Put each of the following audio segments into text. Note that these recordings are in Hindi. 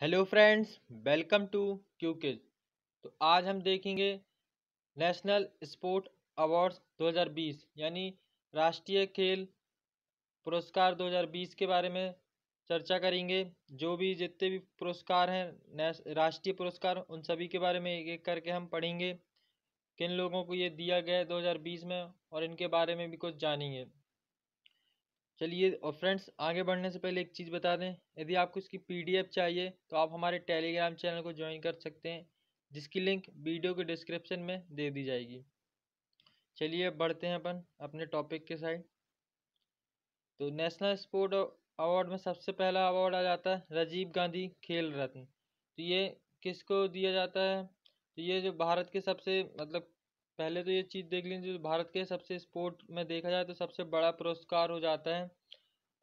हेलो फ्रेंड्स, वेलकम टू क्यूकिज। तो आज हम देखेंगे नेशनल स्पोर्ट अवार्ड्स 2020 यानी राष्ट्रीय खेल पुरस्कार 2020 के बारे में चर्चा करेंगे। जो भी जितने भी पुरस्कार हैं राष्ट्रीय पुरस्कार, उन सभी के बारे में एक एक करके हम पढ़ेंगे। किन लोगों को ये दिया गया है 2020 में और इनके बारे में भी कुछ जानेंगे। चलिए, और फ्रेंड्स, आगे बढ़ने से पहले एक चीज़ बता दें, यदि आपको इसकी पीडीएफ चाहिए तो आप हमारे टेलीग्राम चैनल को ज्वाइन कर सकते हैं, जिसकी लिंक वीडियो के डिस्क्रिप्शन में दे दी जाएगी। चलिए अब बढ़ते हैं अपन अपने टॉपिक के साइड। तो नेशनल स्पोर्ट अवार्ड में सबसे पहला अवार्ड आ जाता है राजीव गांधी खेल रत्न। तो ये किसको दिया जाता है? तो ये जो भारत के सबसे पहले तो ये चीज़ देख लीजिए, जो भारत के सबसे स्पोर्ट में देखा जाए तो सबसे बड़ा पुरस्कार हो जाता है।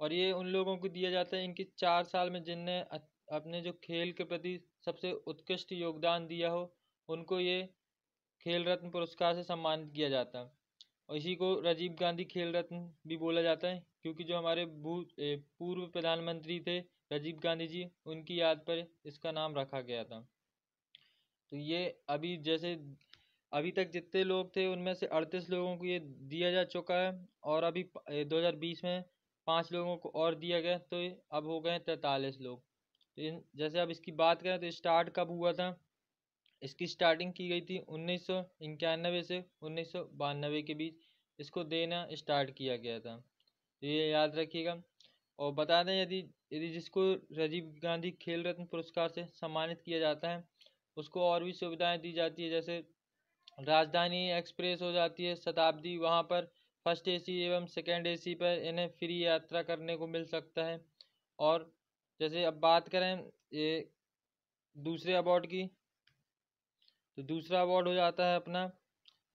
और ये उन लोगों को दिया जाता है इनकी 4 साल में जिनने अपने जो खेल के प्रति सबसे उत्कृष्ट योगदान दिया हो, उनको ये खेल रत्न पुरस्कार से सम्मानित किया जाता है। और इसी को राजीव गांधी खेल रत्न भी बोला जाता है, क्योंकि जो हमारे पूर्व प्रधानमंत्री थे राजीव गांधी जी, उनकी याद पर इसका नाम रखा गया था। तो ये अभी जैसे अभी तक जितने लोग थे उनमें से 38 लोगों को ये दिया जा चुका है, और अभी 2020 में 5 लोगों को और दिया गया, तो अब हो गए 43 लोग। तो जैसे अब इसकी बात करें तो स्टार्ट कब हुआ था? इसकी स्टार्टिंग की गई थी 1991 से 1992 के बीच इसको देना स्टार्ट किया गया था। तो ये याद रखिएगा। और बता दें, यदि यदि जिसको राजीव गांधी खेल रत्न पुरस्कार से सम्मानित किया जाता है, उसको और भी सुविधाएं दी जाती है। जैसे राजधानी एक्सप्रेस हो जाती है, शताब्दी, वहाँ पर फर्स्ट एसी एवं सेकेंड एसी पर इन्हें फ्री यात्रा करने को मिल सकता है। और जैसे अब बात करें ये दूसरे अवार्ड की, तो दूसरा अवार्ड हो जाता है अपना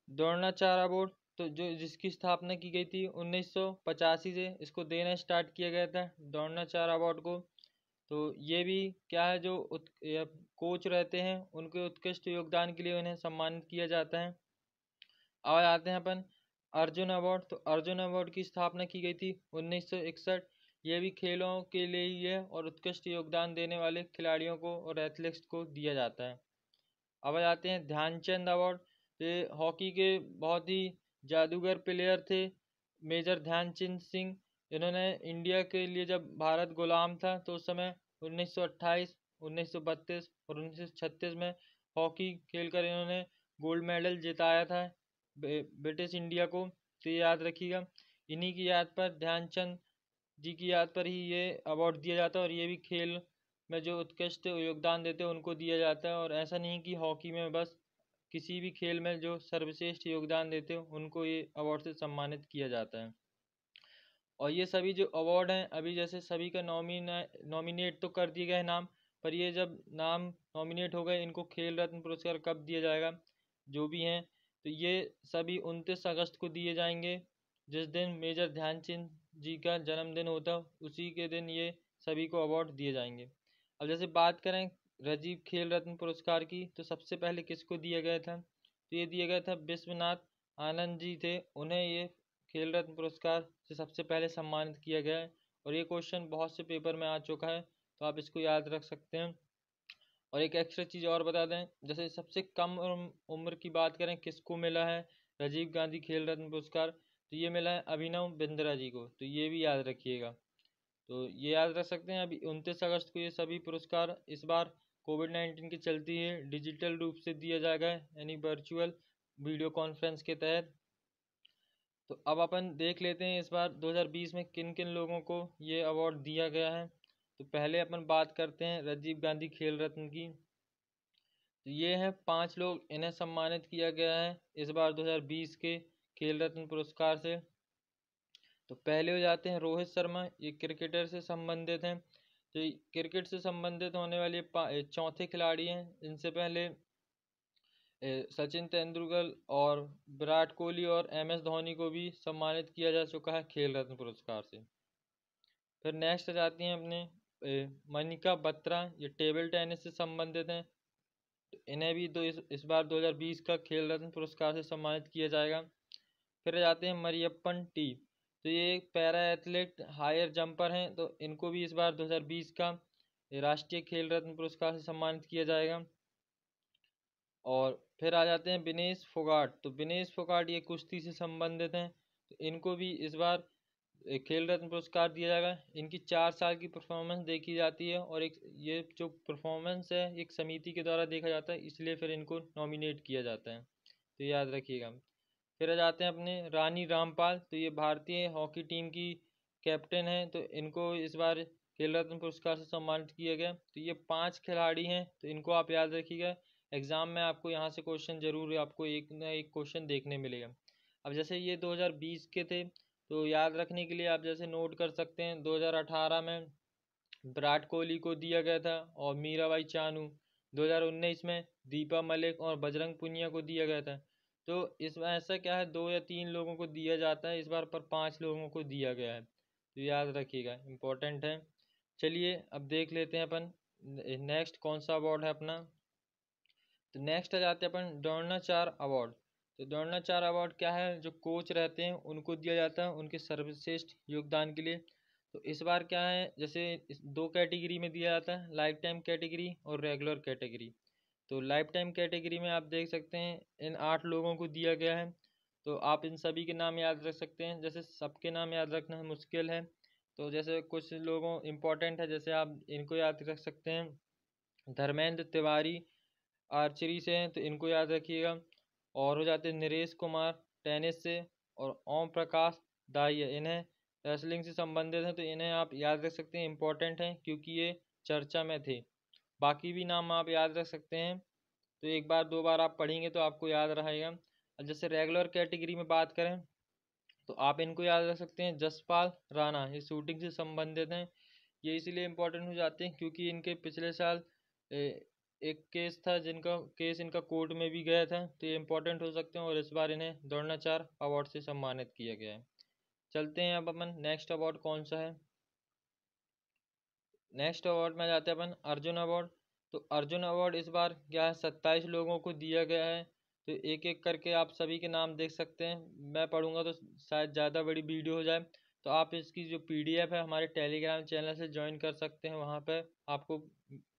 द्रोणाचार्य अवार्ड। तो जो जिसकी स्थापना की गई थी 1985 से इसको देना स्टार्ट किया गया था द्रोणाचार्य अवार्ड को। तो ये भी क्या है, जो कोच रहते हैं उनके उत्कृष्ट योगदान के लिए उन्हें सम्मानित किया जाता है। अब आते हैं अपन अर्जुन अवार्ड। तो अर्जुन अवार्ड की स्थापना की गई थी 1961। ये भी खेलों के लिए ही है और उत्कृष्ट योगदान देने वाले खिलाड़ियों को और एथलीट्स को दिया जाता है। अब आ जाते हैं ध्यानचंद अवार्ड। ये हॉकी के बहुत ही जादूगर प्लेयर थे, मेजर ध्यानचंद सिंह। इन्होंने इंडिया के लिए, जब भारत गुलाम था तो उस समय 1928, 1932 और 1936 में हॉकी खेलकर इन्होंने गोल्ड मेडल जिताया था ब्रिटिश इंडिया को। तो ये याद रखिएगा। इन्हीं की याद पर, ध्यानचंद जी की याद पर ही ये अवार्ड दिया जाता है। और ये भी खेल में जो उत्कृष्ट योगदान देते हैं उनको दिया जाता है। और ऐसा नहीं कि हॉकी में बस, किसी भी खेल में जो सर्वश्रेष्ठ योगदान देते हो उनको ये अवार्ड से सम्मानित किया जाता है। और ये सभी जो अवार्ड हैं, अभी जैसे सभी का नॉमिनेट तो कर दिए गए नाम, पर ये जब नाम नॉमिनेट हो गए, इनको खेल रत्न पुरस्कार कब दिया जाएगा जो भी हैं, तो ये सभी 29 अगस्त को दिए जाएंगे, जिस दिन मेजर ध्यानचंद जी का जन्मदिन होता, उसी के दिन ये सभी को अवार्ड दिए जाएंगे। अब जैसे बात करें राजीव खेल रत्न पुरस्कार की, तो सबसे पहले किसको दिया गया था? तो ये दिया गया था विश्वनाथ आनंद जी थे, उन्हें ये खेल रत्न पुरस्कार से सबसे पहले सम्मानित किया गया है। और ये क्वेश्चन बहुत से पेपर में आ चुका है, तो आप इसको याद रख सकते हैं। और एक एक्स्ट्रा चीज़ और बता दें, जैसे सबसे कम उम्र की बात करें किसको मिला है राजीव गांधी खेल रत्न पुरस्कार, तो ये मिला है अभिनव बिंद्रा जी को। तो ये भी याद रखिएगा। तो ये याद रख सकते हैं। अभी 29 अगस्त को ये सभी पुरस्कार इस बार कोविड-19 के चलती है डिजिटल रूप से दिया जाएगा, यानी वर्चुअल वीडियो कॉन्फ्रेंस के तहत। तो अब अपन देख लेते हैं इस बार 2020 में किन किन लोगों को ये अवार्ड दिया गया है। तो पहले अपन बात करते हैं राजीव गांधी खेल रत्न की। तो ये हैं 5 लोग, इन्हें सम्मानित किया गया है इस बार 2020 के खेल रत्न पुरस्कार से। तो पहले हो जाते हैं रोहित शर्मा, ये क्रिकेटर से संबंधित हैं। तो क्रिकेट से संबंधित होने वाले चौथे खिलाड़ी हैं। इनसे पहले सचिन तेंदुलकर और विराट कोहली और एम एस धोनी को भी सम्मानित किया जा चुका है खेल रत्न पुरस्कार से। फिर नेक्स्ट आ जाती हैं अपने मनिका बत्रा, ये टेबल टेनिस से संबंधित हैं। तो इन्हें भी इस बार 2020 का खेल रत्न पुरस्कार से सम्मानित किया जाएगा। फिर आ जाते हैं मरियप्पन टी। तो ये एक पैरा एथलीट हायर जंपर हैं, तो इनको भी इस बार 2020 का ये राष्ट्रीय खेल रत्न पुरस्कार से सम्मानित किया जाएगा। और फिर आ जाते हैं विनेश फोगाट। तो विनेश फोगाट ये कुश्ती से संबंधित हैं, तो इनको भी इस बार खेल रत्न पुरस्कार दिया जाएगा। इनकी 4 साल की परफॉर्मेंस देखी जाती है और एक ये जो परफॉर्मेंस है एक समिति के द्वारा देखा जाता है, इसलिए फिर इनको नॉमिनेट किया जाता है, तो याद रखिएगा। फिर आ जाते हैं अपने रानी रामपाल। तो ये भारतीय हॉकी टीम की कैप्टन हैं, तो इनको इस बार खेल रत्न पुरस्कार से सम्मानित किया गया। तो ये 5 खिलाड़ी हैं, तो इनको आप याद रखिएगा। एग्जाम में आपको यहाँ से क्वेश्चन जरूर आपको एक ना एक क्वेश्चन देखने मिलेगा। अब जैसे ये 2020 के थे, तो याद रखने के लिए आप जैसे नोट कर सकते हैं 2018 में विराट कोहली को दिया गया था और मीराबाई चानू। 2019 में दीपा मलिक और बजरंग पुनिया को दिया गया था। तो इस बार ऐसा क्या है, 2 या 3 लोगों को दिया जाता है, इस बार पर 5 लोगों को दिया गया है, तो याद रखिएगा, इम्पोर्टेंट है। चलिए अब देख लेते हैं अपन नेक्स्ट कौन सा अवार्ड है अपना। तो नेक्स्ट आ जाते हैं अपन द्रोणाचार्य अवार्ड। तो द्रोणाचार्य अवार्ड क्या है, जो कोच रहते हैं उनको दिया जाता है उनके सर्वश्रेष्ठ योगदान के लिए। तो इस बार क्या है, जैसे इस 2 कैटेगरी में दिया जाता है, लाइफ टाइम कैटेगरी और रेगुलर कैटेगरी। तो लाइफ टाइम कैटेगरी में आप देख सकते हैं इन 8 लोगों को दिया गया है। तो आप इन सभी के नाम याद रख सकते हैं, जैसे सबके नाम याद रखना मुश्किल है, तो जैसे कुछ लोगों इम्पोर्टेंट है, जैसे आप इनको याद रख सकते हैं। धर्मेंद्र तिवारी आर्चरी से हैं, तो इनको याद रखिएगा। और हो जाते हैं नरेश कुमार टेनिस से, और ओम प्रकाश दाहिया इन्हें रेसलिंग से संबंधित हैं, तो इन्हें आप याद रख सकते हैं, इम्पोर्टेंट हैं क्योंकि ये चर्चा में थे। बाकी भी नाम आप याद रख सकते हैं, तो एक बार 2 बार आप पढ़ेंगे तो आपको याद रहेगा। और जैसे रेगुलर कैटेगरी में बात करें, तो आप इनको याद रख सकते हैं, जसपाल राणा, ये शूटिंग से संबंधित हैं। ये इसलिए इम्पोर्टेंट हो जाते हैं क्योंकि इनके पिछले साल एक केस था, जिनका केस इनका कोर्ट में भी गया था, तो ये इम्पोर्टेंट हो सकते हैं और इस बार इन्हें द्रोणाचार्य अवार्ड से सम्मानित किया गया है। चलते हैं अब अपन नेक्स्ट अवार्ड कौन सा है। नेक्स्ट अवार्ड में जाते हैं अपन अर्जुन अवार्ड। तो अर्जुन अवार्ड इस बार क्या है, 27 लोगों को दिया गया है। तो एक एक करके आप सभी के नाम देख सकते हैं, मैं पढ़ूंगा तो शायद ज़्यादा बड़ी वीडियो हो जाए, तो आप इसकी जो PDF है हमारे टेलीग्राम चैनल से ज्वाइन कर सकते हैं, वहाँ पे आपको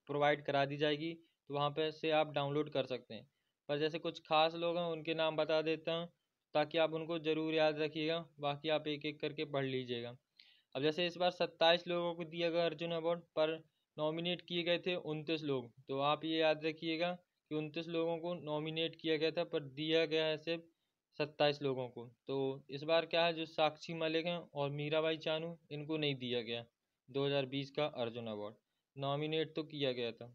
प्रोवाइड करा दी जाएगी, तो वहाँ पे से आप डाउनलोड कर सकते हैं। पर जैसे कुछ खास लोग हैं उनके नाम बता देता हूँ, ताकि आप उनको ज़रूर याद रखिएगा, बाकी आप एक एक करके पढ़ लीजिएगा। अब जैसे इस बार 27 लोगों को दिया गया अर्जुन अवार्ड, पर नॉमिनेट किए गए थे 29 लोग, तो आप ये याद रखिएगा कि 29 लोगों को नॉमिनेट किया गया था, पर दिया गया है सिर्फ 27 लोगों को। तो इस बार क्या है, जो साक्षी मलिक हैं और मीराबाई चानू, इनको नहीं दिया गया 2020 का अर्जुन अवार्ड, नॉमिनेट तो किया गया था।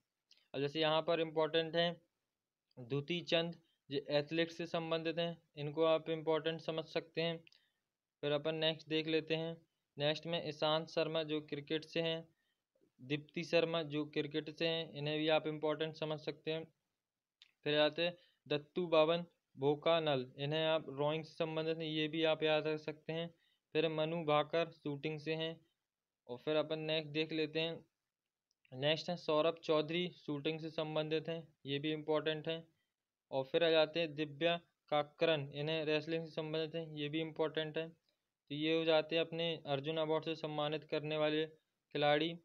अब जैसे यहाँ पर इम्पोर्टेंट है द्युति चंद, जो एथलेटिक्स से संबंधित हैं, इनको आप इम्पोर्टेंट समझ सकते हैं। फिर अपन नेक्स्ट देख लेते हैं। नेक्स्ट में ईशांत शर्मा जो क्रिकेट से हैं, दीप्ति शर्मा जो क्रिकेट से हैं, इन्हें भी आप इम्पोर्टेंट समझ सकते हैं। फिर आते हैं दत्तू बावन भोकानल, इन्हें आप रोइंग से संबंधित हैं, ये भी आप याद रख सकते हैं। फिर मनु भाकर शूटिंग से हैं। और फिर अपन नेक्स्ट देख लेते हैं। नेक्स्ट है सौरभ चौधरी, शूटिंग से संबंधित हैं, ये भी इम्पोर्टेंट हैं। और फिर आ जाते हैं दिव्या काकरन, इन्हें रेसलिंग से संबंधित हैं, ये भी इम्पोर्टेंट है। तो ये हो जाते हैं अपने अर्जुन अवार्ड से सम्मानित करने वाले खिलाड़ी,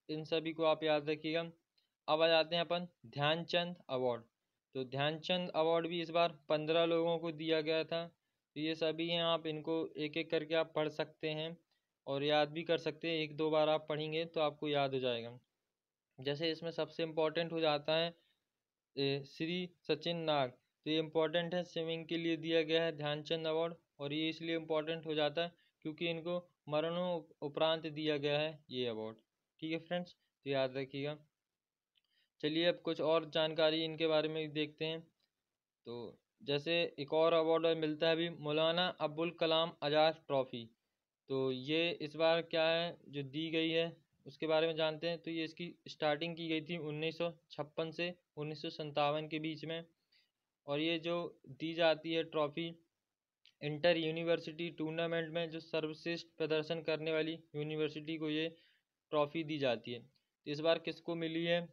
इन सभी को आप याद रखिएगा। अब आ जाते हैं अपन ध्यानचंद अवार्ड। तो ध्यानचंद अवार्ड भी इस बार 15 लोगों को दिया गया था, तो ये सभी हैं, आप इनको एक एक करके आप पढ़ सकते हैं और याद भी कर सकते हैं, 1-2 बार आप पढ़ेंगे तो आपको याद हो जाएगा। जैसे इसमें सबसे इम्पोर्टेंट हो जाता है श्री सचिन नाग, तो ये इम्पोर्टेंट है, स्विमिंग के लिए दिया गया है ध्यानचंद अवार्ड, और ये इसलिए इम्पोर्टेंट हो जाता है क्योंकि इनको मरणों उपरांत दिया गया है ये अवार्ड। ठीक है फ्रेंड्स, तो याद रखिएगा। चलिए अब कुछ और जानकारी इनके बारे में देखते हैं। तो जैसे एक और अवार्ड मिलता है अभी, मौलाना अब्दुल कलाम आज़ाद ट्रॉफी। तो ये इस बार क्या है जो दी गई है उसके बारे में जानते हैं। तो ये इसकी स्टार्टिंग की गई थी 1956 से 1957 के बीच में, और ये जो दी जाती है ट्रॉफी, इंटर यूनिवर्सिटी टूर्नामेंट में जो सर्वश्रेष्ठ प्रदर्शन करने वाली यूनिवर्सिटी को ये ट्रॉफी दी जाती है। तो इस बार किसको मिली है,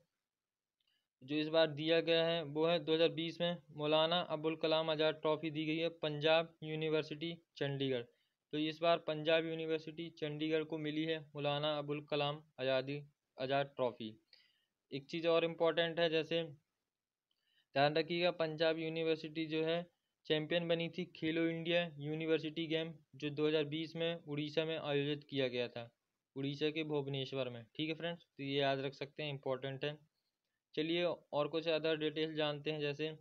जो इस बार दिया गया है वो है 2020 में मौलाना अबुल कलाम आज़ाद ट्रॉफी दी गई है पंजाब यूनिवर्सिटी चंडीगढ़। तो इस बार पंजाब यूनिवर्सिटी चंडीगढ़ को मिली है मौलाना अबुल कलाम आज़ादी आज़ाद ट्रॉफी। एक चीज़ और इम्पोर्टेंट है, जैसे ध्यान रखिएगा, पंजाब यूनिवर्सिटी जो है चैंपियन बनी थी खेलो इंडिया यूनिवर्सिटी गेम, जो 2020 में उड़ीसा में आयोजित किया गया था, उड़ीसा के भुवनेश्वर में। ठीक है फ्रेंड्स, तो ये याद रख सकते हैं, इंपॉर्टेंट है। चलिए और कुछ अदर डिटेल जानते हैं। जैसे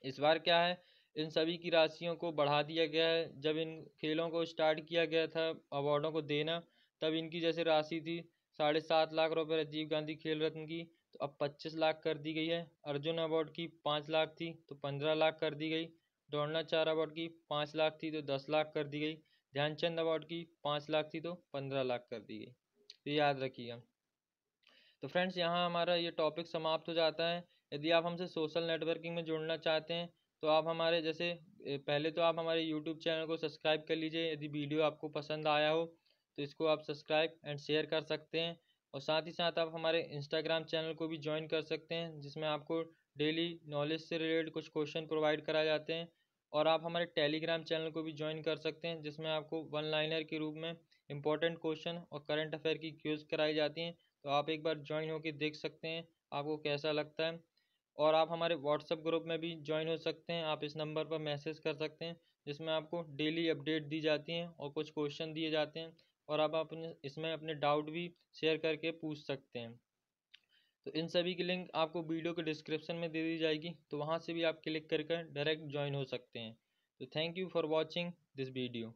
इस बार क्या है, इन सभी की राशियों को बढ़ा दिया गया है। जब इन खेलों को स्टार्ट किया गया था अवार्डों को देना, तब इनकी जैसे राशि थी 7.5 लाख रुपए राजीव गांधी खेल रत्न की, तो अब 25 लाख कर दी गई है। अर्जुन अवार्ड की 5 लाख थी तो 15 लाख कर दी गई। द्रोणाचार्य अवार्ड की 5 लाख थी तो 10 लाख कर दी गई। ध्यानचंद अवार्ड की 5 लाख थी तो 15 लाख कर दी गई। तो याद रखिएगा। तो फ्रेंड्स, यहाँ हमारा ये टॉपिक समाप्त हो जाता है। यदि आप हमसे सोशल नेटवर्किंग में जुड़ना चाहते हैं तो आप हमारे जैसे पहले तो आप हमारे यूट्यूब चैनल को सब्सक्राइब कर लीजिए। यदि वीडियो आपको पसंद आया हो तो इसको आप सब्सक्राइब एंड शेयर कर सकते हैं। और साथ ही साथ आप हमारे इंस्टाग्राम चैनल को भी ज्वाइन कर सकते हैं, जिसमें आपको डेली नॉलेज से रिलेटेड कुछ क्वेश्चन प्रोवाइड कराए जाते हैं। और आप हमारे टेलीग्राम चैनल को भी ज्वाइन कर सकते हैं, जिसमें आपको वन लाइनर के रूप में इंपॉर्टेंट क्वेश्चन और करंट अफेयर की क्यूज कराई जाती हैं। तो आप एक बार ज्वाइन होकर देख सकते हैं आपको कैसा लगता है। और आप हमारे व्हाट्सएप ग्रुप में भी ज्वाइन हो सकते हैं। आप इस नंबर पर मैसेज कर सकते हैं, जिसमें आपको डेली अपडेट दी जाती हैं और कुछ क्वेश्चन दिए जाते हैं, और आप अपने इसमें अपने डाउट भी शेयर करके पूछ सकते हैं। तो इन सभी की लिंक आपको वीडियो के डिस्क्रिप्शन में दे दी जाएगी, तो वहाँ से भी आप क्लिक करके डायरेक्ट ज्वाइन हो सकते हैं। तो thank you for watching this video.